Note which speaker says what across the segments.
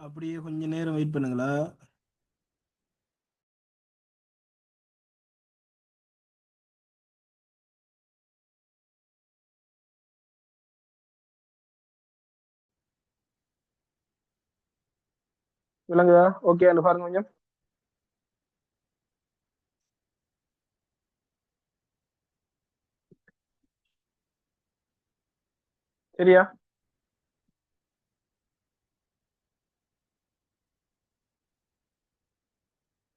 Speaker 1: அப்படியே கொஞ்ச நேரம் வெயிட் பண்ணுங்களா? விளங்குதா? ஓகே, அந்த பாருங்க கொஞ்சம். சரியா?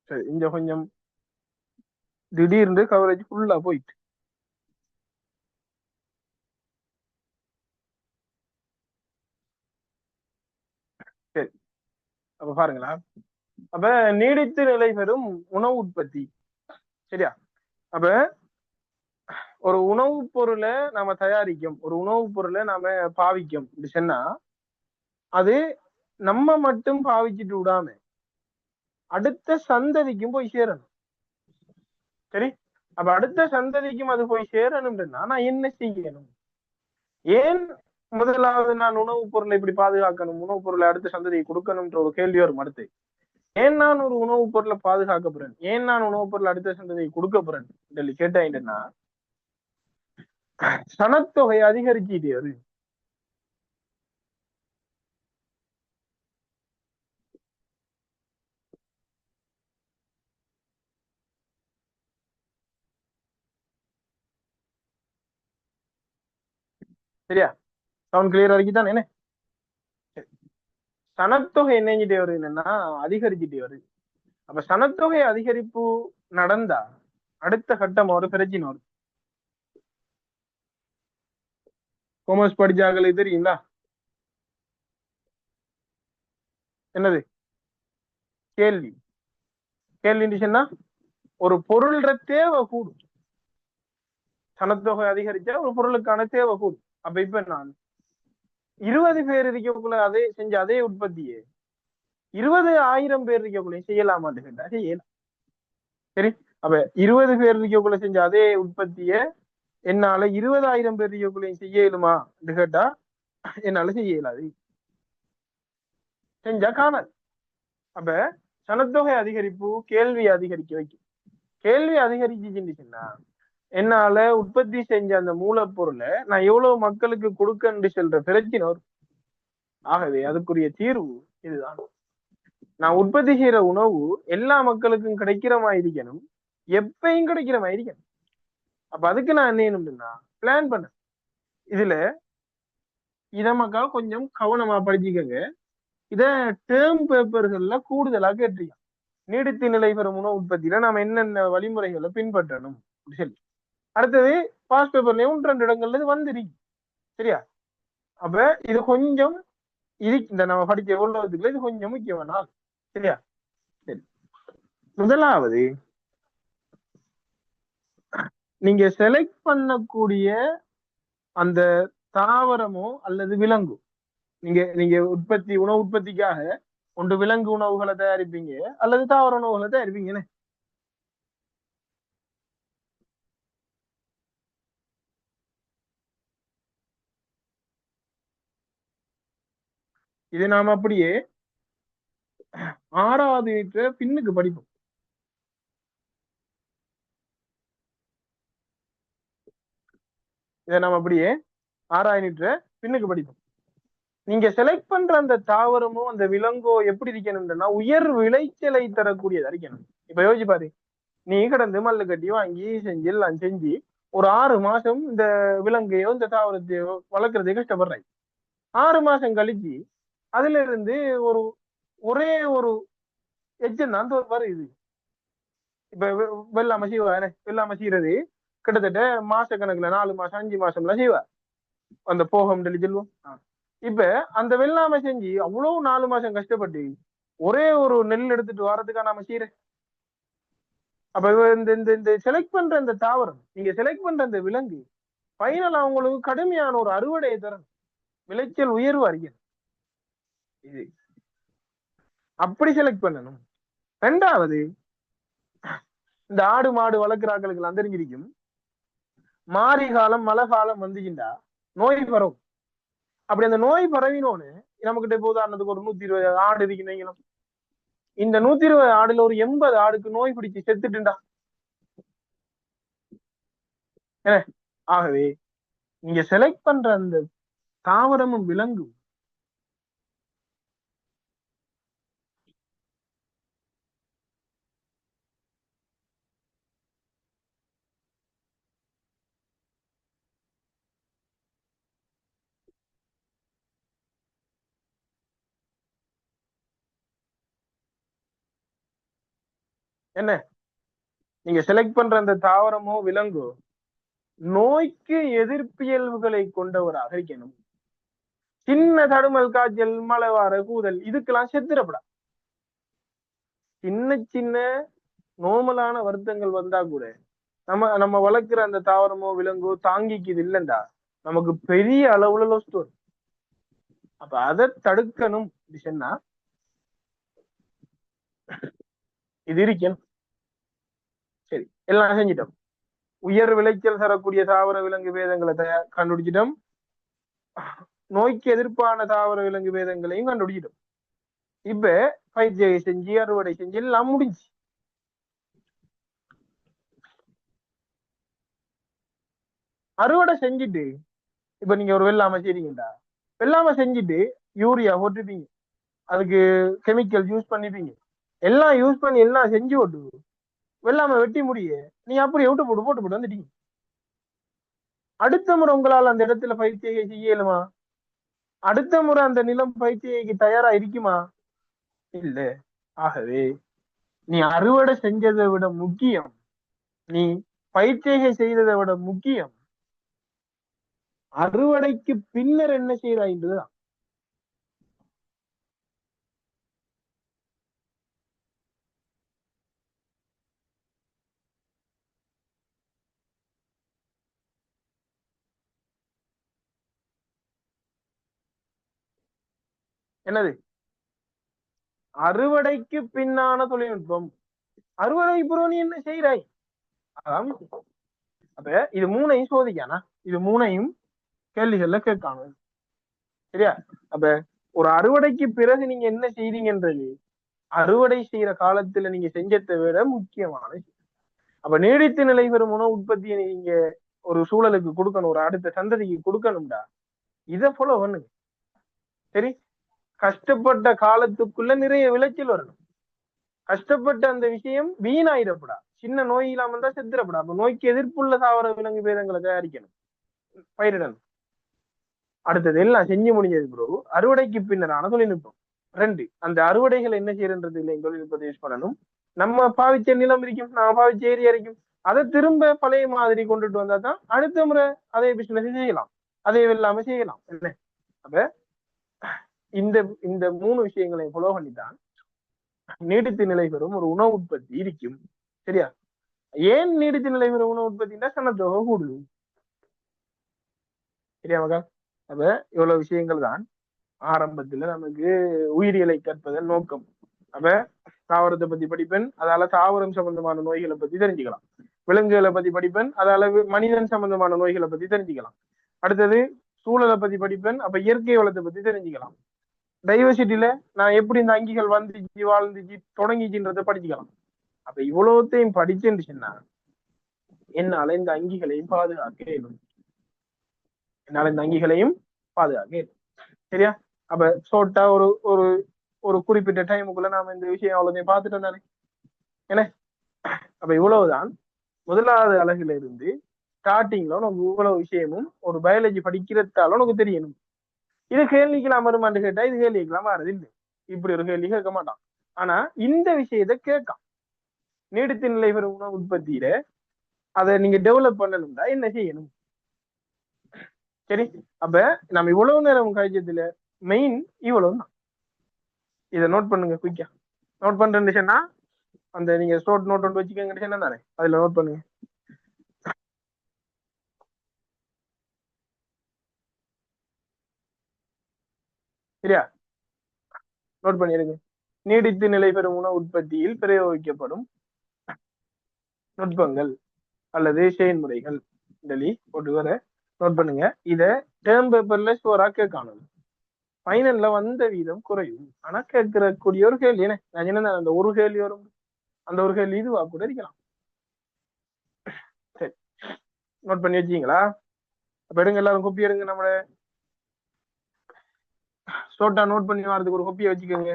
Speaker 1: சரி, இங்க கொஞ்சம் திடீர்னு கவரேஜ் ஃபுல்லா போயிட்டு. சரி, அப்ப பாருங்களா. அப்ப நீடித்து நிலை பெறும் உணவு உற்பத்தி. சரியா? அப்ப ஒரு உணவுப் பொருளை நாம தயாரிக்கும், ஒரு உணவுப் பொருளை நாம பாவிக்கும் அப்படி சொன்னா அது நம்ம மட்டும் பாவிச்சுட்டு விடாம அடுத்த சந்ததிக்கும் போய் சேரணும். சரி, அப்ப அடுத்த சந்ததிக்கும் அது போய் சேரணும்னா நான் என்ன செய்யணும்? ஏன் முதலாவது நான் உணவுப் பொருளை இப்படி பாதுகாக்கணும், உணவுப் பொருளை அடுத்த சந்ததியை கொடுக்கணும்ன்ற ஒரு கேள்வி வரும். அடுத்து, ஏன் நான் ஒரு உணவுப் பொருளை பாதுகாக்க போறேன், ஏன் நான் உணவுப் பொருளை அடுத்த சந்ததியை கொடுக்க போறேன் சொல்லி கேட்டா சனத்தொகை அதிகரிச்சுட்டே வருது. சரியா? சவுண்ட் கிளியரா இருக்குதான் என்ன? சனத்தொகை என்னங்கிட்டே வருது, என்னன்னா அதிகரிச்சுட்டே வருது. அப்ப சனத்தொகை அதிகரிப்பு நடந்தா அடுத்த கட்டம் ஒரு பிரச்சனை வரும். காமர்ஸ் படிச்சாங்களுக்கு தெரியுங்களா? என்னது கேள்வி? கேள்வி சொன்னா ஒரு பொருள்ற தேவை கூடும். சனத்தொகை அதிகரிச்சா ஒரு பொருளுக்கான தேவை கூடும். அப்ப இப்ப நான் 20 பேர் இருக்கக்குள்ள அதே செஞ்ச அதே உற்பத்தியே 20,000 பேர் இருக்கக்குள்ள செய்யலாமான்னு கேட்டா செய்யலாம். சரி, அப்ப 20 பேர் இருக்கக்குள்ள செஞ்ச அதே உற்பத்திய என்னால 20,000 பேர் இருக்கக்குள்ளேயும் செய்ய இயலுமா கேட்டா என்னால செய்ய இயலாது, செஞ்சா காணாது. அப்ப சனத்தொகை அதிகரிப்பு கேள்வி அதிகரிக்க வைக்கும். கேள்வி அதிகரிச்சுச்சுன்னா என்னால உற்பத்தி செஞ்ச அந்த மூலப்பொருளை நான் எவ்வளவு மக்களுக்கு கொடுக்கன்னு சொல்ற பிரச்சனை வரும். ஆகவே அதுக்குரிய தீர்வு இதுதான். நான் உற்பத்தி செய்யற உணவு எல்லா மக்களுக்கும் கிடைக்கிற மாதிரி இருக்கணும், எப்பயும் கிடைக்கிற மாதிரி இருக்கணும். அப்ப அதுக்கு நான் என்ன செய்யணும்னா பிளான் பண்ண. இதுல இத மக்கள் கொஞ்சம் கவனமா படிச்சுக்கங்க. இத டேர்ம் பேப்பர்கள்ல கூடுதலா கேட்டிருக்கேன். நீடித்து நிலை பெறும் உணவு உற்பத்தியில நாம என்னென்ன வழிமுறைகளை பின்பற்றணும் அப்படி சொல்லி. அடுத்தது பாஸ் பேப்பர்லயும் 1-2 இடங்கள்ல இது வந்துருக்கு. சரியா? அப்ப இது கொஞ்சம் இந்த நம்ம படிச்ச எவ்வளவுக்குள்ள இது கொஞ்சம் முக்கியமான. சரியா? சரி, முதலாவது நீங்க செலக்ட் பண்ணக்கூடிய அந்த தாவரமோ அல்லது விலங்கு, நீங்க நீங்க உணவு உற்பத்திக்காக ஒன்று விலங்கு உணவுகளை தயாரிப்பீங்க அல்லது தாவர உணவுகளை தயாரிப்பீங்க. இது நாம அப்படியே 6வது பின்னுக்கு படிப்போம். இதை நாம அப்படியே 6வது பின்னுக்கு படிப்போம். நீங்க செலக்ட் பண்ற அந்த தாவரமோ அந்த விலங்கோ எப்படி இருக்கணும்னா உயர் விளைச்சலை தரக்கூடியதா இருக்கணும். இப்ப யோசிச்சு பாரு, நீ கிடந்து மல்லு கட்டி வாங்கி செஞ்சு எல்லாம் செஞ்சு ஒரு 6 மாசம் இந்த விலங்கையோ இந்த தாவரத்தையோ வளர்க்கறதுக்கு கஷ்டப்படுறாய். 6 மாசம் கழிச்சு அதுல இருந்து ஒரு ஒரே ஒரு எச்சம் தான் வருது. இப்ப வெள்ளாம செய்வா, வெள்ளாம செய்யறது கிட்டத்தட்ட மாச கணக்குல 4 மாசம் 5 மாசம்லாம் செய்வா, அந்த போகம் சொல்லி சொல்லுவோம். இப்ப அந்த வெள்ளாமை செஞ்சு அவ்வளவு 4 மாசம் கஷ்டப்பட்டு ஒரே ஒரு நெல் எடுத்துட்டு வர்றதுக்கா நாம செய்யற. அப்ப இந்த இந்த இந்த செலக்ட் பண்ற இந்த தாவரம், நீங்க செலக்ட் பண்ற இந்த விலங்கு பைனல் அவங்களுக்கு கடுமையான ஒரு அறுவடையை தரணும், விளைச்சல் உயர்வு அறிக்கணும். இது அப்படி செலக்ட் பண்ணணும். 2வது, இந்த ஆடு மாடு வளர்க்குறாக்களுக்கு எல்லாம் தெரிஞ்சிருக்கும், மாரி காலம் மழை காலம் வந்துச்சுண்டா நோய் பரவும். அப்படி அந்த நோய் பரவினோன்னு நம்மகிட்ட இப்போ உதாரணத்துக்கு ஒரு 120 ஆடு இருக்குன்னு. இந்த 120 ஆடுல ஒரு 80 ஆடுக்கு நோய் பிடிச்சு செத்துட்டுண்டா. ஆகவே நீங்க செலக்ட் பண்ற அந்த தாவரமும் விலங்கும் என்ன நீங்க செலக்ட் பண்ற அந்த தாவரமோ விலங்கோ நோய்க்கு எதிர்ப்பியல்புகளை கொண்டவராக இருக்கணும். சின்ன தடுமல், காய்ச்சல், மழை வார கூதல் இதுக்கெல்லாம் செத்துடப்படா. சின்ன சின்ன நோமலான வருத்தங்கள் வந்தா கூட நம்ம நம்ம வளர்க்கிற அந்த தாவரமோ விலங்கோ தாங்கிக்குது இல்லைண்டா, நமக்கு பெரிய அளவுல லோஸ்ட் வரும். அப்ப அதை தடுக்கணும் சொன்னா இது இருக்கணும். சரி, எல்லாம் செஞ்சிட்டோம். உயர் விளைச்சல் தரக்கூடிய தாவர விலங்கு வேதங்களை கண்டுபிடிச்சிட்டோம். நோய்க்கு எதிர்ப்பான தாவர விலங்கு வேதங்களையும் கண்டுபிடிச்சிட்டோம். இப்ப பயிற்சியை செஞ்சு அறுவடை செஞ்சு எல்லாம் முடிஞ்சு. அறுவடை செஞ்சுட்டு இப்ப நீங்க ஒரு வெள்ளாமை செய்றீங்கடா, வெள்ளாமை செஞ்சுட்டு யூரியா போட்டுப்பீங்க, அதுக்கு கெமிக்கல் யூஸ் பண்ணிப்பீங்க, எல்லாம் யூஸ் பண்ணி எல்லாம் செஞ்சு விட்டு வெள்ளாமை வெட்டி முடிய நீ அப்படியே விட்டு போட்டு வந்துட்டீங்க. அடுத்த முறை உங்களால் அந்த இடத்துல பயிற்சியை செய்யலுமா? அடுத்த முறை அந்த நிலம் பயிற்சியைக்கு தயாரா இருக்குமா? இல்ல. ஆகவே நீ அறுவடை செஞ்சதை விட முக்கியம், நீ பயிற்சியை செய்ததை விட முக்கியம் அறுவடைக்கு பின்னர் என்ன செய்யறாய்ன்றதுதான். என்னது அறுவடைக்கு பின்னான தொழில்நுட்பம்? அறுவடை புறம் நீ என்ன செய்யறாய்? அதான். அப்ப இது மூணையும் சோதிக்கானா, இது மூணையும் கேள்விகள்ல கேட்காணும். சரியா? அப்ப ஒரு அறுவடைக்கு பிறகு நீங்க என்ன செய்றீங்கன்றது அறுவடை செய்யற காலத்துல நீங்க செஞ்சதை விட முக்கியமான. அப்ப நீடித்து நிலை பெறும் உணவு உற்பத்தியை நீங்க ஒரு சூழலுக்கு கொடுக்கணும், ஒரு அடுத்த சந்ததிக்கு கொடுக்கணும்டா, இதை ஃபாலோ பண்ணுங்க. சரி, கஷ்டப்பட்ட காலத்துக்குள்ள நிறைய விளைச்சல் வரணும். கஷ்டப்பட்ட அந்த விஷயம் வீணாயிடப்படா, சின்ன நோய் இல்லாம தான் செத்துடப்படா. அப்ப நோய்க்கு எதிர்ப்புள்ள தாவர விலங்கு பேதங்களை தயாரிக்கணும், பயிரிடணும். அடுத்தது எல்லாம் செஞ்சு முடிஞ்சது பிறகு அறுவடைக்கு பின்னரான தொழில்நுட்பம். 2, அந்த அறுவடைகள் என்ன செய்யறது இல்லை, தொழில்நுட்பத்தை யூஸ் பண்ணணும். நம்ம பாவிச்ச நிலம் இருக்கும், நம்ம பாவிச்ச ஏரியா இருக்கும், அதை திரும்ப பழைய மாதிரி கொண்டுட்டு வந்தா தான் அடுத்த முறை அதே பிசினஸ் செய்யலாம், அதே இல்லாம செய்யலாம். என்ன அப்ப இந்த இந்த 3 விஷயங்களை ஃபாலோ பண்ணித்தான் நீடித்து நிலை பெறும் ஒரு உணவு உற்பத்தி இருக்கும். சரியா? ஏன் நீடித்து நிலை பெறும் உணவு உற்பத்தின்னா சனத்தொகை கூடுது. சரியா மகா? அப்ப இவ்வளவு விஷயங்கள் தான் ஆரம்பத்துல நமக்கு உயிரியலை கற்பதன் நோக்கம். அப்ப தாவரத்தை பத்தி படிப்பேன், அதால தாவரம் சம்பந்தமான நோய்களை பத்தி தெரிஞ்சுக்கலாம். விலங்குகளை பத்தி படிப்பேன், அதால மனிதன் சம்பந்தமான நோய்களை பத்தி தெரிஞ்சுக்கலாம். அடுத்தது சூழலை பத்தி படிப்பேன், அப்ப இயற்கை வளத்தை பத்தி தெரிஞ்சுக்கலாம். டைவர்சிட்டியில நான் எப்படி இந்த அங்கிகள் வந்துச்சு, வாழ்ந்துச்சு, தொடங்கிச்சுன்றத படிச்சுக்கலாம். அப்ப இவ்வளவுத்தையும் படிச்சுன்னா என்னால இந்த அங்கிகளையும் பாதுகாக்க இயலும், என்னால இந்த அங்கிகளையும் பாதுகாக்க இயலும். சரியா? அப்ப ஷோர்ட்டா ஒரு ஒரு ஒரு குறிப்பிட்ட டைமுக்குள்ள நாம இந்த விஷயம் அவ்வளவுதையும் பார்த்துட்டோம் தானே. என்ன அப்ப இவ்வளவுதான் முதலாவது அழகுல இருந்து ஸ்டார்டிங்ல உனக்கு இவ்வளவு விஷயமும் ஒரு பயாலஜி படிக்கிறதால உனக்கு தெரியணும். இது கேள்விக்கெல்லாம் வருமானு கேட்டா இது கேள்விக்கெல்லாம் வர்றது இல்லை, இப்படி ஒரு கேள்வி கேட்க மாட்டான். ஆனா இந்த விஷயத்த கேட்கான். நீடித்து நிலை பெறும் உணவு உற்பத்தியில அதை நீங்க டெவலப் பண்ணணும்னா என்ன செய்யணும்? சரி, அப்ப நம்ம இவ்வளவு நேரம் கழிச்சதுல மெயின் இவ்வளவு தான். இதை நோட் பண்ணுங்க, குயிக்கா நோட் பண்றேன்னா அந்த நீங்க ஷோர்ட் நோட் ஒன்று வச்சுக்கோங்க தானே, அதுல நோட் பண்ணுங்க. சரியா? நோட் பண்ணிருங்க. நீடித்து நிலை பெறும் உணவு உற்பத்தியில் பிரயோகிக்கப்படும் நுட்பங்கள் அல்லது செயல்முறைகள் டெலி போட்டு வர நோட் பண்ணுங்க. இத டேர்ம் பேப்பர்ல ஸ்டோரா கேட்கணும். ஃபைனல்ல வந்த வீதம் குறையும். ஆனா கேட்கக்கூடிய ஒரு கேள்வி என்ன, நான் என்ன அந்த ஒரு கேள்வி வரும், அந்த ஒரு கேள்வி இதுவா கூட இருக்கலாம். சரி, நோட் பண்ணி வச்சீங்களா? அப்ப எடுங்க, எல்லாரும் கொப்பி எடுங்க. நம்மள ஷோர்ட்டா நோட் பண்ணி வரதுக்கு ஒரு கொப்பியை வச்சுக்கோங்க.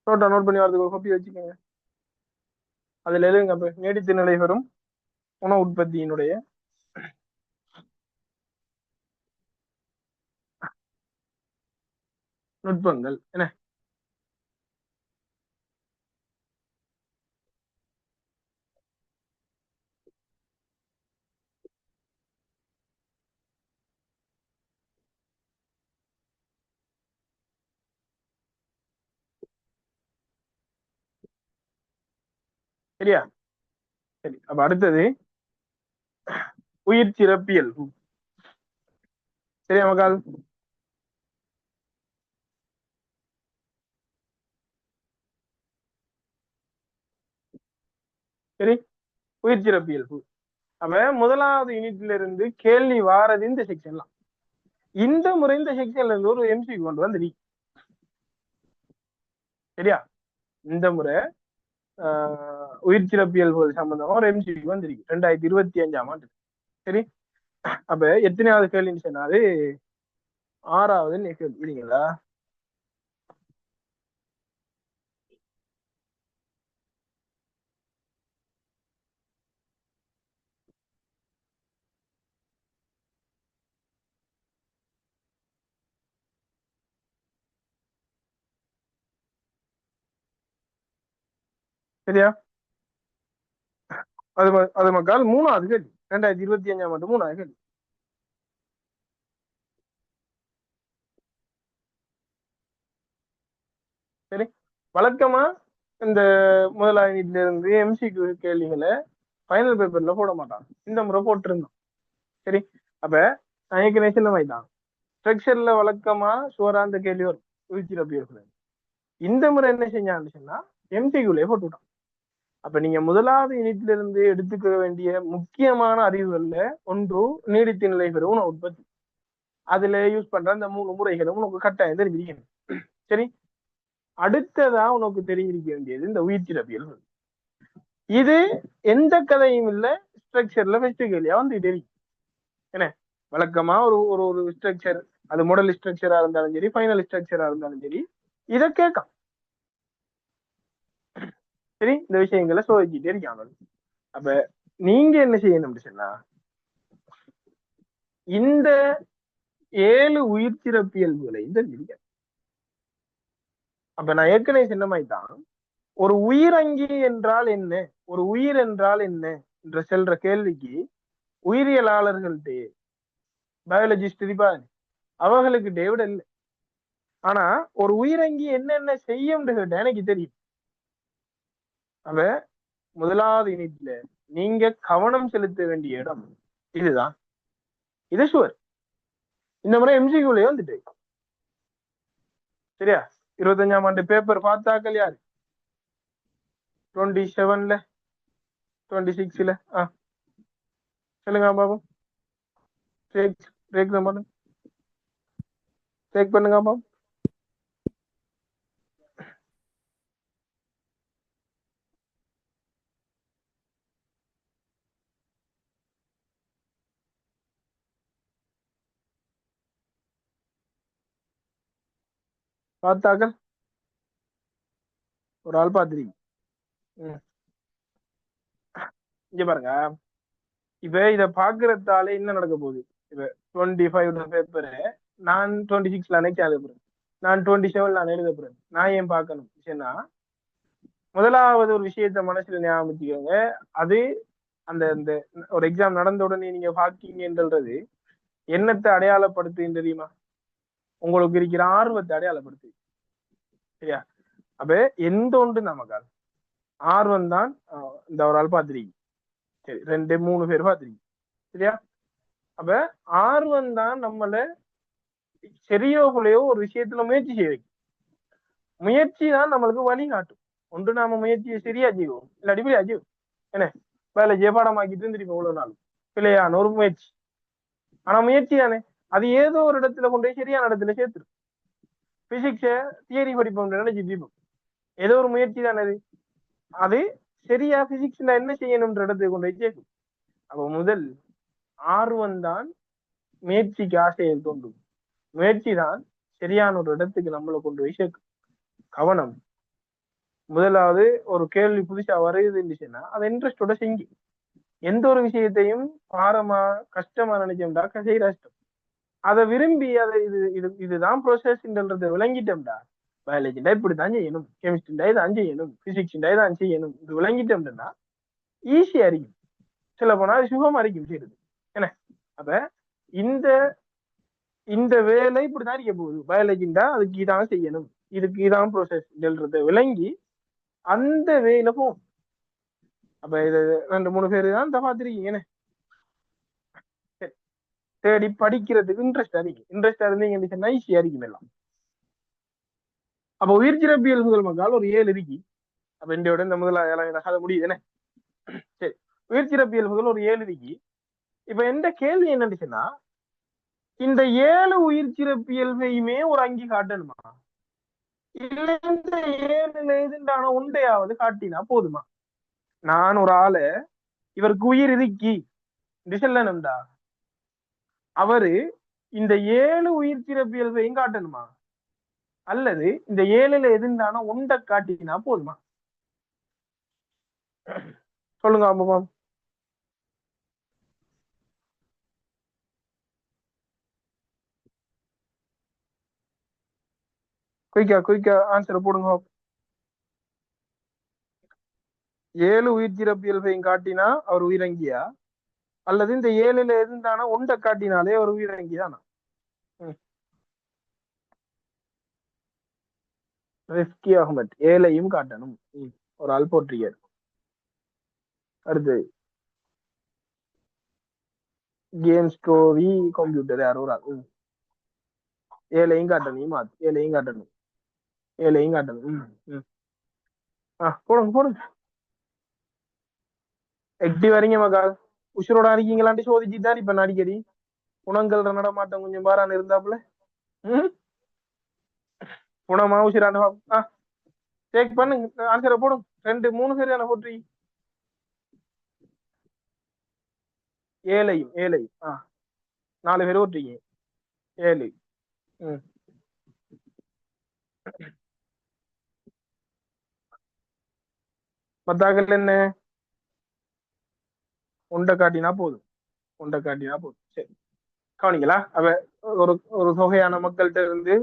Speaker 1: ஷோர்ட்டா நோட் பண்ணி வரதுக்கு ஒரு கொப்பி வச்சுக்கோங்க. அதுல எழுதுங்க, அப்ப நீடித்து நிலை பெறும் உணவு உற்பத்தியினுடைய நுட்பங்கள் என்ன. சரியா? சரி, அப்ப அடுத்தது உயிர் சிறப்பியல். சரியா மக்கால்? சரி, உயிர் சிறப்பியல். அப்ப முதலாவது யூனிட்ல இருந்து கேள்வி வாரது இந்த செக்ஷன்லாம். இந்த முறை இந்த செக்ஷன்ல இருந்து ஒரு எம்சி கொண்டு வந்து, சரியா? இந்த முறை உயிர் சிறப்பியல் சம்பந்தமா ஒரு எம்சி வந்திருக்கு 2025ஆம் ஆண்டு. சரி, அப்ப எத்தனையாவது கேள்வின்னு சொன்னாரு? 6வது கேள்வி இல்லைங்களா? சரியா? அது மக்கள் 3வது கேள்வி, 2025ஆம் ஆண்டு 3வது கேள்வி. சரி, வழக்கமா இந்த முதலாவது வீட்டுல இருந்து எம்சிக்யூ கேள்விகளை ஃபைனல் பேப்பர்ல போட மாட்டாங்க. இந்த முறை போட்டிருந்தோம். சரி, அப்ப நான் ஏற்கனவே சின்ன மாதிரி தான் ஸ்ட்ரக்சர்ல வழக்கமா சுவரா அந்த கேள்வி வரும் உயிர்ச்சிறப்பியல். இந்த முறை என்ன செஞ்சான்னு சொன்னா எம்சிக்யூலே போட்டு விட்டான். அப்ப நீங்க முதலாவது யூனிட்ல இருந்து எடுத்துக்க வேண்டிய முக்கியமான அறிவுகள்ல ஒன்று நீடித்து நிலை பெறும் உற்பத்தி. அதுல யூஸ் பண்ற அந்த 3 முறைகளும் உனக்கு கட்டாயம் தெரிஞ்சிருக்கணும். சரி, அடுத்ததா உனக்கு தெரிஞ்சிருக்க வேண்டியது இந்த உயிர்ச்சிறப்பியல். இது எந்த கதையும் இல்ல, ஸ்ட்ரக்சர்ல ஃபர்ஸ்ட் கேள்வியா வந்து தெரியும். என்ன, வழக்கமா ஒரு ஒரு ஒரு ஸ்ட்ரக்சர், அது மாடல் ஸ்ட்ரக்சரா இருந்தாலும் சரி, ஃபைனல் ஸ்ட்ரக்சரா இருந்தாலும் சரி, இத கேட்கும். சரி, இந்த விஷயங்களை சோதிச்சுட்டே இருக்காங்க. அப்ப நீங்க என்ன செய்யணும் சொன்னா, இந்த 7 உயிர் சிறப்பியல்புகளை தெரிஞ்சிருக்க. அப்ப நான் ஏற்கனவே சொன்ன மாதிரி தான், ஒரு உயிரங்கி என்றால் என்ன, ஒரு உயிர் என்றால் என்ன என்ற செல்ற கேள்விக்கு உயிரியலாளர்கள்ட்ட, பயாலஜிஸ்ட் இருப்பாரு, அவர்களுக்கு விட இல்லை. ஆனா ஒரு உயிரங்கி என்னென்ன செய்யும் கேட்ட எனக்கு தெரியும். அவ முதலாவது யூனிட்ல நீங்க கவனம் செலுத்த வேண்டிய இடம் இதுதான். இது சுவர். இந்த முறை எம்சிக்யூலயே வந்துட்டு, சரியா? 25ஆம் ஆண்டு பேப்பர் பார்த்தாக்கள் யாரு? 27ல 26ல சொல்லுங்க பாபு. பிரேக் தான் பண்ணுங்க, பிரேக் பண்ணுங்க பாபு. பார்த்தாக்கள் ஒரு ஆள் பார்த்துருக்கீங்க. இங்க பாருங்க, இப்ப இத பாக்குறதால என்ன நடக்க போகுது? இப்ப 25 பேப்பரு நான் 26ல அன்னைக்கு எழுத போறேன், நான் 27 நான் எழுத போறேன். நான் ஏன் பார்க்கணும் விஷயம்னா, முதலாவது ஒரு விஷயத்த மனசுல ஞாபகம் வச்சுக்கோங்க. அது அந்த அந்த ஒரு எக்ஸாம் நடந்த உடனே நீங்க பாக்கீங்கன்றது என்னத்தை அடையாளப்படுத்துன்னு தெரியுமா? உங்களுக்கு இருக்கிற ஆர்வத்தை அடையாளப்படுத்து. சரியா? அப்ப எந்த ஒன்று நமக்கால் ஆர்வம் தான். இந்த ஒரு ஆள் பார்த்துருக்கீங்க, சரி, 2 3 பேர் பார்த்துருக்கீங்க. சரியா? அப்ப ஆர்வம் தான் நம்மள சரியோ போலையோ ஒரு விஷயத்துல முயற்சி செய்ய வைக்கும். முயற்சி தான் நம்மளுக்கு வழிகாட்டும். ஒன்று நாம முயற்சியை சரியா செய்வோம், இல்லாட்டி பிள்ளையா செய்வோம். என்ன வேலை ஜெயபாடமாக்கிட்டு இருந்திருப்போம் இவ்வளவு நாள், பிள்ளையான ஒரு முயற்சி. ஆனா முயற்சி தானே, அது ஏதோ ஒரு இடத்துல கொண்டு போய் சரியான இடத்துல சேர்த்துரும். பிசிக்ஸ தியரி படிப்போம் நினைச்சிட்டு ஏதோ ஒரு முயற்சி தானே அது, அது சரியா பிசிக்ஸ்ல என்ன செய்யணும்ன்ற இடத்துக்கு கொண்டு போய் சேர்க்கும். அப்ப முதல் ஆர்வம் தான் முயற்சிக்கு ஆசையை தோன்றும். முயற்சி தான் சரியான ஒரு இடத்துக்கு நம்மளை கொண்டு போய் சேர்க்கும். கவனம். முதலாவது ஒரு கேள்வி புதுசா வருது இருந்துச்சுன்னா அதை இன்ட்ரெஸ்டோட செஞ்சு, எந்த ஒரு விஷயத்தையும் பாரமா கஷ்டமா நினைச்சோம்டா செய்ய கஷ்டம். அதை விரும்பி அதை இதுதான் ப்ரோசஸ்ன்றதை விளங்கிட்டோம்டா, பயாலஜிண்டா இப்படிதான் செய்யணும், கெமிஸ்ட்ரிண்டா இதான் செய்யணும், பிசிக்ஸ்ண்டா இதான் செய்யணும், இது விளங்கிட்டோம்னா ஈஸியா இருக்கும். சில போனா சுகமா இருக்கும் செய்யுது. என்ன அப்ப இந்த இந்த வேலை இப்படிதான் இருக்க போகுது, பயாலஜிண்டா அதுக்கு இதான் செய்யணும், இதுக்கு இதான் ப்ரோசஸ்ன்றதை விளங்கி அந்த வேலை போகும். அப்ப இது 2-3 பேரு தான் பார்த்திருக்கீங்க. தேடி படிக்கிறதுக்கு இன்ட்ரெஸ்ட் அதிகம். இன்ட்ரெஸ்டா இருந்தீங்க ஈஸியா இருக்கும் எல்லாம். அப்ப உயிர் சிறப்பியல் முதல் மக்கள் ஒரு 7 இருக்கு. அப்ப என்னோட இந்த முதல்ல கதை முடியுது என்ன. சரி, உயிர் சிறப்பியல் முதல் ஒரு 7 இருக்கு. இப்ப எந்த கேள்வி என்னன்னு, இந்த 7 உயிர் சிறப்பியல்வையுமே ஒரு அங்கி காட்டணுமா, இல்ல இந்த 7ல எதுண்டான உண்டையாவது காட்டினா போதுமா? நான் ஒரு ஆளு இவருக்கு உயிர் இருக்கி சொல்லணும்டா, அவரு இந்த 7 உயிர் சிறப்பியல்வையும் காட்டணுமா, அல்லது இந்த 7ல எதுண்டான உண்டை காட்டினா போதுமா? சொல்லுங்க அம்மா. குயிக்கா ஆன்சரை போடுங்க. 7 உயிர் சிறப்பியல்பையும் காட்டினா அவர் உயிரங்கியா, அல்லது இந்த 7ல இருந்தானா ஒன்றை காட்டினாலே அவர் உயிரங்கிதானா? ரிஸ்கி அகமத் 7ஐயும் காட்டணும். ஒரு ஆள் போட்டிருக்காரு. அடுத்து கேம் ஸ்டோரி கம்ப்யூட்டர் யாரோ ஒரு ஆள் 7ஐயும் காட்டணும். 7ஐயும் காட்டணும். 7ஐயும் காட்டணும். போடுங்க. எக்டி வரீங்க மக்கா, உசுரோட இருக்கீங்களான்ட்டு சோதிச்சுதான் இப்ப அடிக்கடி குணங்கள் நடமாட்டம் கொஞ்சம் பாரான்னு இருந்தாப்புல. குணமா உசிரான செக் பண்ணுங்க, ஆன்சரை போடும். 2-3 சரியான போட்டு 7ஐயும் 4 பேர் ஓட்டுறீங்க. 7 மத்தாக்கள் என்ன, உண்டை காட்டினா போதும். சரி, கவனிங்களா? அவ ஒரு ஒரு தொகையான மக்கள்கிட்ட இருந்து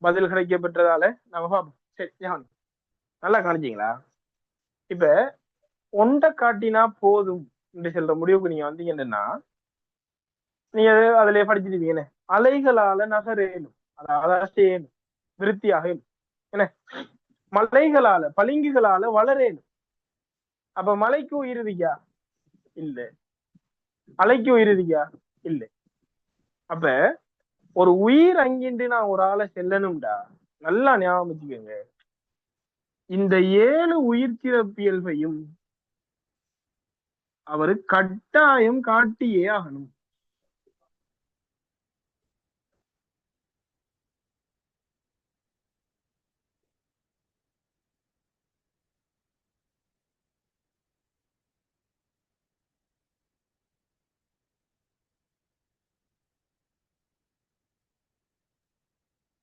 Speaker 1: பதில் கிடைக்க பெற்றதால நம்ம பார்ப்போம். சரி, நல்லா கவனிச்சிங்களா? இப்ப ஒண்டை காட்டினா போதும் என்று சொல்ற முடிவுக்கு நீங்க வந்தீங்கன்னா, நீங்க அதுல படிச்சிருப்பீங்க, அலைகளால நகரேனும், அதாவது அசையேனும், விருத்தியாக என்ன, மலைகளால பளிங்குகளால வளரேனும். அப்ப மலைக்கு உயிர் இருக்கியா? இல்ல. அலைக்கு உயிர் இருக்கியா? இல்ல. அப்ப ஒரு உயிர் அங்கின்று நான் ஒரு ஆளை செல்லணும்டா, நல்லா ஞாபகம் வச்சுக்கோங்க, இந்த 7 உயிர் சிறப்பியல்பையும் அவரு கட்டாயம் காட்டியே ஆகணும்.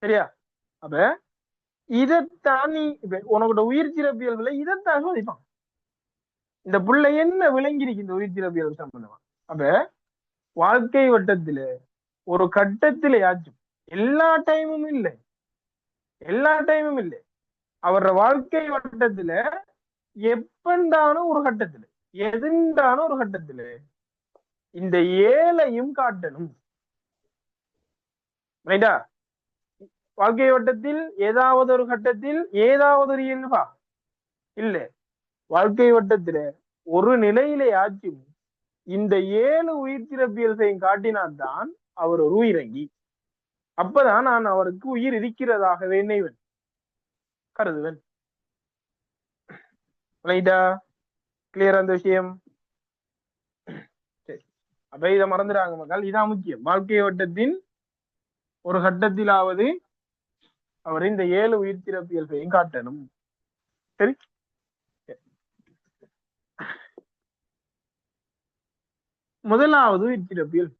Speaker 1: சரியா? அப்ப இதைத்தான் நீ உனக்கு உயிர் சிறப்பியல்களை இதைத்தான் சோதிப்பான். இந்த புள்ள என்ன விளங்கிருக்கு இந்த உயிர் சிறப்பியல் சம்பந்தமா? அப்ப வாழ்க்கை வட்டத்துல ஒரு கட்டத்திலேயாச்சும், எல்லா டைமும் இல்லை, அவர வாழ்க்கை வட்டத்துல எப்பண்டான ஒரு கட்டத்துல, எதுண்டான ஒரு கட்டத்துல இந்த 7ஐயும் காட்டணும். ரைட்டா? வாழ்க்கை வட்டத்தில் ஏதாவது ஒரு கட்டத்தில் ஏதாவது ஒரு இயல்பா இல்ல, வாழ்க்கை வட்டத்துல ஒரு நிலையிலே ஆச்சும் இந்த 7 உயிர் சிறப்பியல்பையும் காட்டினால்தான் அவர் ஒரு உயிரங்கி. அப்பதான் நான் அவருக்கு உயிர் இருக்கிறதாகவே நினைவேன். கருதுவன். ரைட்டா? கிளியர் அந்த விஷயம்? சரி, அப்ப இதை மறந்துடாங்க மக்கள். இதான் முக்கியம். வாழ்க்கை வட்டத்தின் ஒரு கட்டத்திலாவது அவர் இந்த 7 உயிர் சிறப்பியல்பையும் காட்டணும். சரி, முதலாவது உயிர் சிறப்பியல்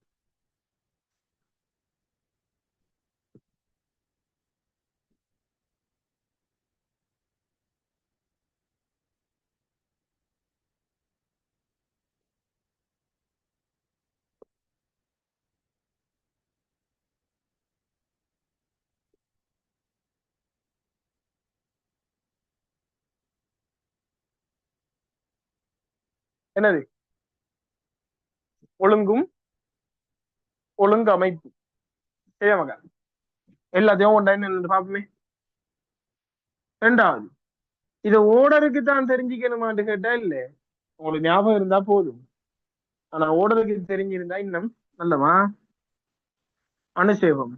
Speaker 1: என்னது? ஒழுங்கும் ஒழுங்கு அமைப்பு. சரியா மக்கள்? எல்லாத்தையும் ஒன்றா என்ன பார்ப்போமே. ரெண்டாவது, இதை ஓடருக்கு தான் தெரிஞ்சுக்கணுமான்னு கேட்டா இல்ல, உங்களுக்கு ஞாபகம் இருந்தா போதும். ஆனா ஓடருக்கு தெரிஞ்சிருந்தா இன்னும் நல்லவா. அனுசேபம்,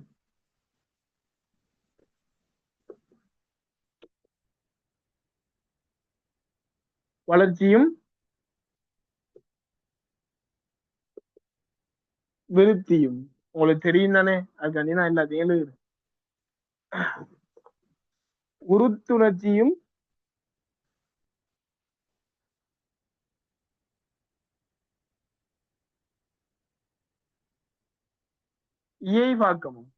Speaker 1: வளர்ச்சியும் விருத்தியும் உங்களுக்கு தெரியும் தானே? அதுக்காண்டி நான் எல்லாத்தையும் எழுதுறேன். உருத்துணர்ச்சியும் இயைவாக்கமும்.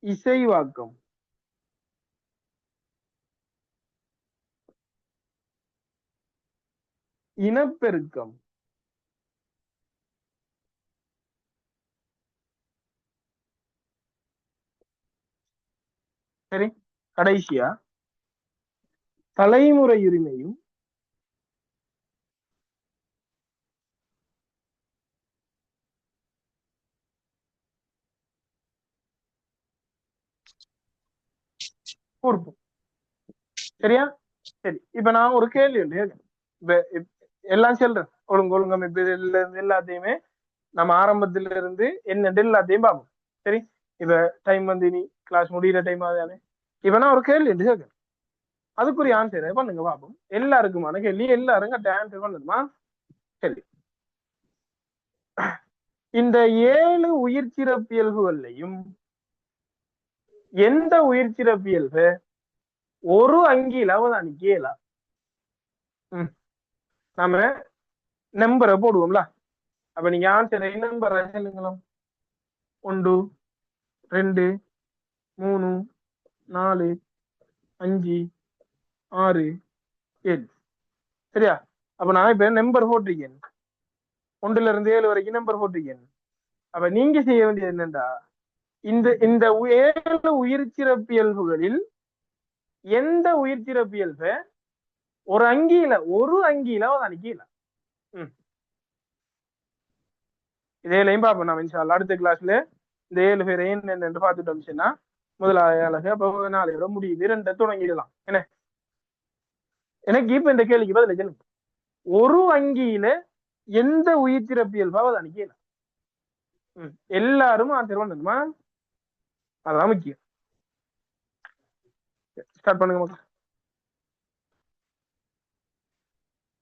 Speaker 1: இசைவாக்கம், இனப்பெருக்கம், சரி, கடைசியா தலைமுறை உரிமையும் பொறுப்பும். சரியா? சரி, இப்ப நான் ஒரு கேள்வி உண்டு கேட்கிறேன். எல்லாம் சொல்றேன். ஒழுங்கமைப்பு இதுல இருந்து எல்லாத்தையுமே நம்ம ஆரம்பத்துல இருந்து என்னண்டு எல்லாத்தையும் பார்ப்போம். சரி, இப்ப டைம் வந்து இனி கிளாஸ் முடிகிற டைம் ஆகுதானே. இப்ப நான் ஒரு கேள்வி உண்டு கேட்கிறேன். அதுக்குரிய ஆன்சர் பண்ணுங்க பார்ப்போம். எல்லாருக்குமான கேள்வி, எல்லாரும் கரெக்ட் ஆன்சர் பண்ணணுமா? சரி, இந்த 7 உயிர் சிறப்பியல்புகள்லையும் எந்த உயிர் சிறப்பியல்பு ஒரு அங்கில அவதானிக்க இயலாம்? நாம நம்பரை போடுவோம்ல. அப்ப நீங்க ஆன்சர் நம்பரை சொல்லுங்களா? 1 2 3 4 5 6 7. சரியா? அப்ப நான் இப்ப நம்பர் போட்டிருக்கேன். 1ல இருந்து 7 வரைக்கும் நம்பர் போட்டிருக்கேன். அப்ப நீங்க செய்ய வேண்டியது என்னண்டா, இந்த இந்த 7 உயிர் சிறப்பியல்புகளில் எந்த உயிர் சிறப்பியல்ப ஒரு அங்கியில அவதானிக்கல. இதேலையும் பார்ப்போம் நாம் இன்ஷா அல்லாஹ். அடுத்த கிளாஸ்ல இந்த 7 பேரையும் என்னென்று பார்த்துட்டோம்னா முதலாவது அழகு அப்ப 4 முடியுது, 2 தொடங்கிடலாம். என்ன எனக்கு இப்ப இந்த கேள்விக்கு பதில் சொல்லுங்க. ஒரு அங்கியில எந்த உயிர் சிறப்பியல்பு அவதானிக்கல? எல்லாரும் ஆன்சர் பண்ணணுமா? அதான் முக்கியம். ஸ்டார்ட் பண்ணுங்க மக்கள்.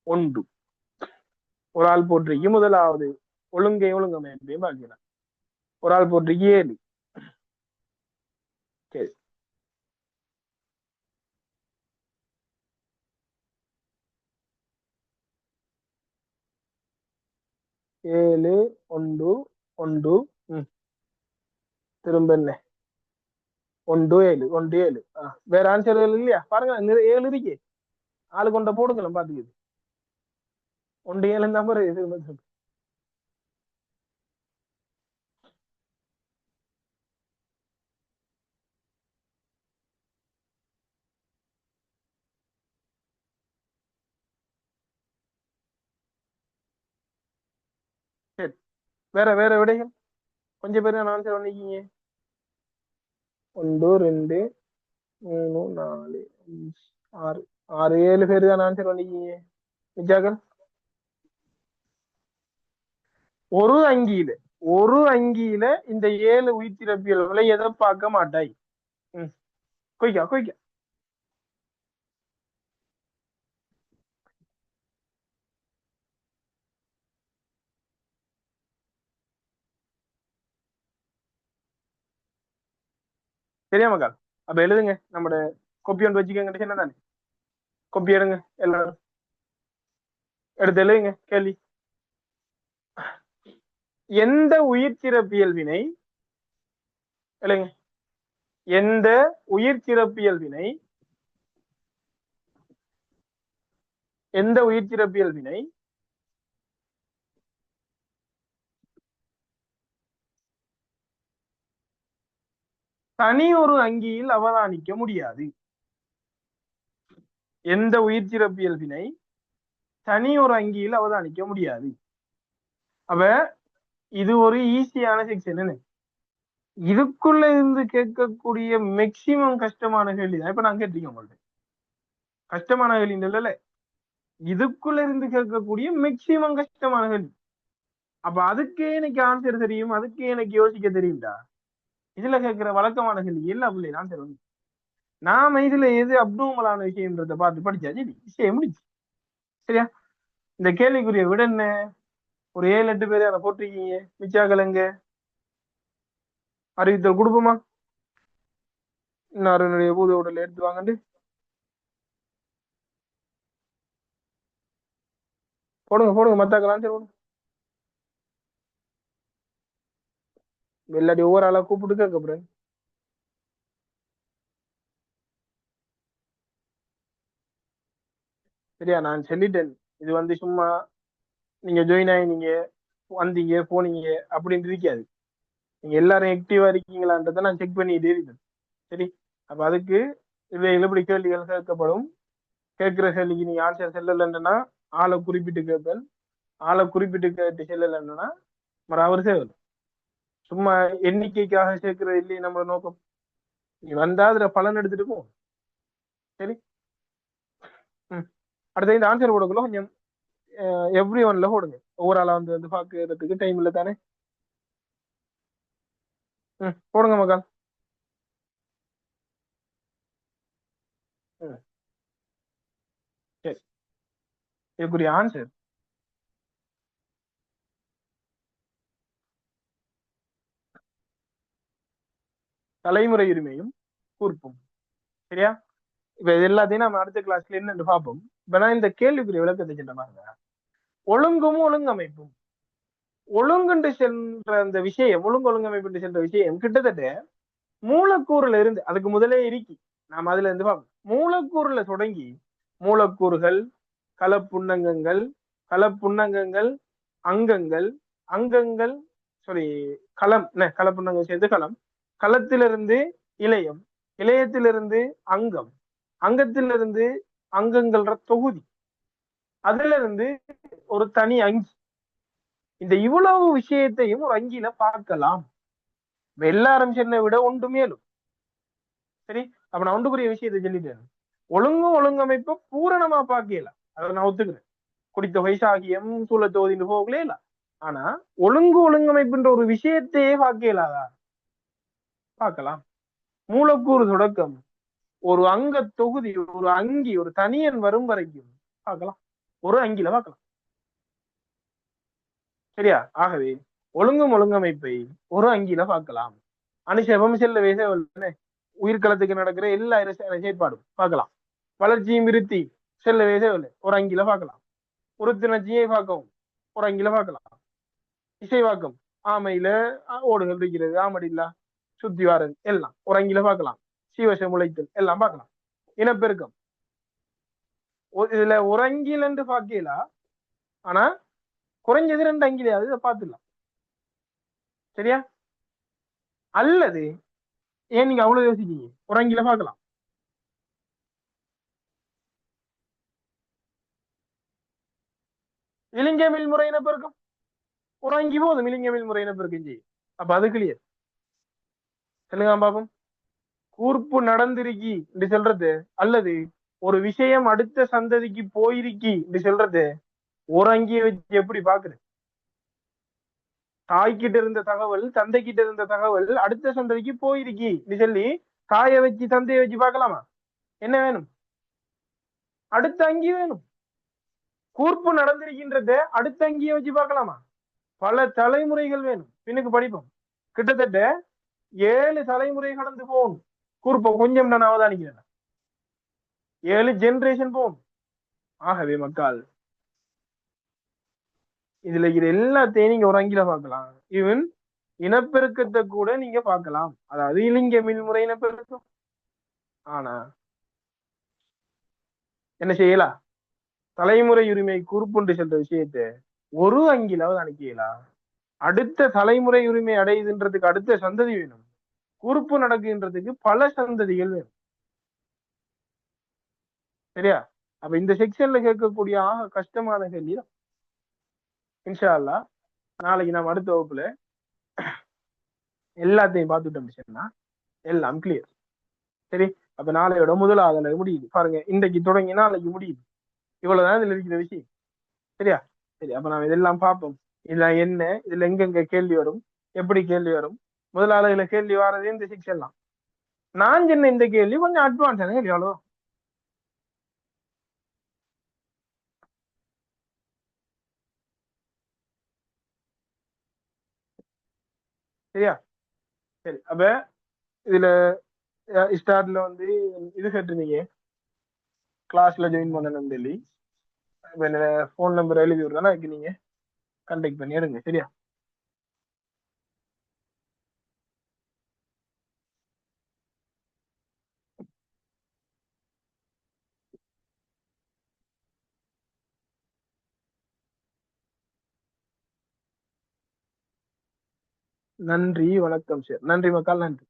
Speaker 1: 1 ஒரு ஆள் போட்டிருக்கு முதலாவது ஒழுங்கமைப்பையும் பார்க்கலாம். ஒரு ஆள் போட்டிருக்கு 7. சரி, 7 1 1 திரும்ப என்ன 1 7 1 7. வேற ஆன்சர் இல்லையா? பாருங்க 7 இருக்கு. ஆளு கொண்ட போடுங்களேன் பாத்துக்குது. 1 7 நம்பர் திரும்ப. சரி, வேற வேற விடைகள் கொஞ்சம் பேர் ஆன்சர் பண்ணிக்கிங்க. 1 2 3 4 5 6 6 7 பேர் தான் ஆன்சர் பண்ணிக்கிங்க. மிச்சாக்கள் ஒரு அங்கியில ஒரு அங்கியில இந்த 7 உயிர்த்திரப்பியல்களை எதை பார்க்க மாட்டாய்? கொய்க்கா கொய்க்கா. சரியா மக்கா? அப்ப எழுதுங்க, நம்ம கொப்பி ஒன்று வச்சுக்கோங்க. என்ன தானே கொப்பி எடுங்க எல்லாரும், எடுத்து எழுதுங்க கேள்வி. எந்த உயிர்த்திரப்பியல் வினை, எழுங்க, எந்த உயிர்த்திரப்பியல் வினை, எந்த உயிர்த்திரப்பியல் வினை தனி ஒரு அங்கியில் அவதானிக்க முடியாது? எந்த உயிர்த்திரப்பியல் வினை தனி ஒரு அங்கியில் அவதானிக்க முடியாது? அப்ப இது ஒரு ஈஸியான செக்ஷன். இதுக்குள்ள இருந்து கேட்கக்கூடிய மேக்சிமம் கஷ்டமான கேள்வி தான் இப்ப நான் கேட்டீங்க உங்கள்ட்ட. கஷ்டமான கேள்வி இல்ல, இதுக்குள்ள இருந்து கேட்கக்கூடிய மேக்சிமம் கஷ்டமான கேள்வி. அப்ப அதுக்கே எனக்கு ஆன்சர் தெரியும், அதுக்கே எனக்கு யோசிக்க தெரியும்டா. இதுல கேட்கிற வழக்கமான கேள்வி எல்லாம் பிள்ளை ஆன்சர் வந்து நாம இதுல எது அப்டூமலான விஷயம்ன்றத பார்த்து படிச்சாச்சு, விஷயம் முடிச்சு. சரியா? இந்த கேள்விக்குரிய விட என்ன, ஒரு 7-8 பேரை அதை போட்டிருக்கீங்க. மிச்சாக்கள் எங்க அறிவித்தல் கொடுப்போமா? இன்னொரு பூத உடல் எடுத்து வாங்கண்டு போடுங்க போடுங்க, மத்தாக்கள் ஆன்சர் போடுங்க. இல்லாட்டி ஒவ்வொரு ஆளா கூப்பிட்டு கேட்கப்படுறேன். சரியா? நான் சொல்லிட்டேன், இது வந்து சும்மா நீங்க ஜாயின் ஆகி நீங்க வந்தீங்க போனீங்க அப்படின்னு இருக்காது. நீங்க எல்லாரும் ஆக்டிவா இருக்கீங்களான்றதை நான் செக் பண்ணிட்டே இருக்கேன். சரி? அப்ப அதுக்கு இவைகள் எப்படி கேள்விகள் கேட்கப்படும். கேட்கிற கேள்விக்கு நீங்க ஆன்சர் செல்லலைன்னா ஆளை குறிப்பிட்டு கேட்பேன். ஆளை குறிப்பிட்டு கேட்டு செல்லலைன்னா அவர் சேவல். சும்மா எண்ணிக்கைக்காக சேர்க்கிறது இல்லையே நம்ம நோக்கம். நீ வந்தா அதுல பலன் எடுத்துட்டு போ. சரி? அடுத்த இந்த ஆன்சர் போடக்குள்ள கொஞ்சம் எவ்ரி ஒன்ல போடுங்க. ஒவ்வொரு ஆளா வந்து பாக்குறதுக்கு டைம் இல்லை தானே. போடுங்க மக்கள். சரி, இதுக்குரிய ஆன்சர் தலைமுறை உரிமையும் கூர்ப்பும். சரியா? இப்ப இது எல்லாத்தையும் நம்ம அடுத்த கிளாஸ்ல என்னன்னு பார்ப்போம். இப்ப நான் இந்த கேள்விக்குரிய விளக்கத்தை சென்ற பாருங்க. ஒழுங்கும் ஒழுங்கமைப்பும், ஒழுங்குண்டு சென்ற அந்த விஷயம், ஒழுங்கமைப்பு சென்ற விஷயம் கிட்டத்தட்ட மூலக்கூறுல இருந்து, அதுக்கு முதலே இருக்கி நாம் அதுல இருந்து பார்ப்போம். மூலக்கூறுல தொடங்கி மூலக்கூறுகள், கலப்புண்ணங்கங்கள், கலப்புண்ணங்கங்கள், அங்கங்கள், அங்கங்கள், சாரி களம், கலப்புண்ணங்கள் சேர்ந்து களம், களத்திலிருந்து இளையம், இளையத்திலிருந்து அங்கம், அங்கத்திலிருந்து அங்கங்கள்ற தொகுதி, அதுல இருந்து ஒரு தனி அங்கி. இந்த இவ்வளவு விஷயத்தையும் ஒரு அங்கியில பார்க்கலாம். எல்லாரும் சென்னை விட ஒன்று மேலும். சரி? அப்ப நான் ஒன்றுக்குரிய விஷயத்தை சொல்லிட்டேன். ஒழுங்கமைப்பை பூரணமா பார்க்கல, அதை நான் ஒத்துக்கிறேன். குடித்த வைசாகியம் சூழ தொகுதின்னு போகலே இல்ல. ஆனா ஒழுங்கமைப்புன்ற ஒரு விஷயத்தையே பார்க்கலாதா? பார்க்கலாம். மூலக்கூறு தொடக்கம் ஒரு அங்க தொகுதி, ஒரு அங்கி, ஒரு தனியன் வரும் வரைக்கும் பார்க்கலாம். ஒரு அங்கில பார்க்கலாம். சரியா? ஆகவே ஒழுங்கமைப்பை ஒரு அங்கில பார்க்கலாம். அனுஷபம் செல்ல வேச உயிர்கலத்துக்கு நடக்கிற எல்லா செயற்பாடும் பார்க்கலாம். வளர்ச்சியும் விருத்தி செல்ல வேச ஒரு அங்கில பார்க்கலாம். உறுத்தினர்ச்சியை பார்க்கவும் ஒரு அங்கில பார்க்கலாம். இசைவாக்கம் ஆமையில ஓடுகள் இருக்கிறது, ஆமடில்லா சுத்தி வாரது எல்லாம் ஒரு அங்கில பார்க்கலாம். சீவசம் உழைத்தல் எல்லாம் பார்க்கலாம். இனப்பெருக்கம் இதுல ஒரு அங்கில் என்று பார்க்கலாம். ஆனா குறைஞ்சது 2 அங்கிலையாவது இதை பார்த்துடலாம். சரியா? அல்லது ஏன் நீங்க அவ்வளவு யோசிக்கீங்க? ஒரு அங்கில பார்க்கலாம். இலிங்க மில்முறை இனப்பெருக்கம் ஒரு அங்கி போதும். இலிங்க மில்முறை இனப்பெருக்கம் செய்யும். அப்ப அது கிளியர். சொல்லுங்க பாப்போம். கூர்ப்பு நடந்திருக்கி என்று சொல்றது, அல்லது ஒரு விஷயம் அடுத்த சந்ததிக்கு போயிருக்கி என்று சொல்றது ஒரு அங்கியை வச்சு எப்படி பாக்குறது? தாய்கிட்ட இருந்த தகவல், தந்தைக்கிட்ட இருந்த தகவல் அடுத்த சந்ததிக்கு போயிருக்கி சொல்லி தாயை வச்சு தந்தையை வச்சு பார்க்கலாமா? என்ன வேணும்? அடுத்த அங்கி வேணும். கூர்ப்பு நடந்திருக்கின்றத அடுத்த அங்கியை வச்சு பார்க்கலாமா? பல தலைமுறைகள் வேணும். பின்னுக்கு படிப்போம். கிட்டத்தட்ட 7 தலைமுறை கடந்து போகணும். கூர்ப்பம் கொஞ்சம் நான் அவதானிக்கிறேன். 7 ஜெனரேஷன் போகும். ஆகவே மக்கள் இதுல இது எல்லாத்தையும் நீங்க ஒரு அங்கில பார்க்கலாம். ஈவன் இனப்பெருக்கத்தை கூட நீங்க பார்க்கலாம். அதாவது இலிங்க மின்முறை இனப்பெருக்கம். ஆனா என்ன செய்யலாம்? தலைமுறை உரிமை கூர்ப்புண்டு சென்ற விஷயத்தை ஒரு அங்கிலாவது அனுப்பியலாம். அடுத்த தலைமுறை உரிமை அடையுதுன்றதுக்கு அடுத்த சந்ததி வேணும். கூர்ப்பு நடக்குன்றதுக்கு பல சந்ததிகள் வேணும். சரியா? அப்ப இந்த செக்ஷன்ல கேட்கக்கூடிய கஷ்டமான கேள்வி தான். இன்ஷா அல்லாஹ் நாளைக்கு நம்ம அடுத்த வகுப்புல எல்லாத்தையும் பார்த்துட்டோம் சொன்னா எல்லாம் கிளியர். சரி, அப்ப நாளையோட முதலாவது முடியுது பாருங்க. இன்றைக்கு தொடங்கி நாளைக்கு முடியுது. இவ்வளவுதான் இதுல இருக்கிற விஷயம். சரியா? சரி, அப்ப நாம இதெல்லாம் பார்ப்போம். இதுல என்ன, இதுல எங்கெங்க கேள்வி வரும், எப்படி கேள்வி வரும், முதலாளிகளை கேள்வி வாரது இந்த செக்ஷன்லாம். நான் சொன்ன இந்த கேள்வி கொஞ்சம் அட்வான்ஸான கேள்வி. அவ்வளோ. சரியா? சரி, அப்ப இதுல ஸ்டார்ட்ல வந்து இது கேட்டுருந்தீங்க, கிளாஸ்ல ஜாயின் பண்ணணும் சொல்லி. போன் நம்பர் எழுதி விடுறேன்னா நீங்க கான்டாக்ட் பண்ணி எடுங்க. சரியா? நன்றி, வணக்கம் சார். நன்றி மக்கள், நன்றி.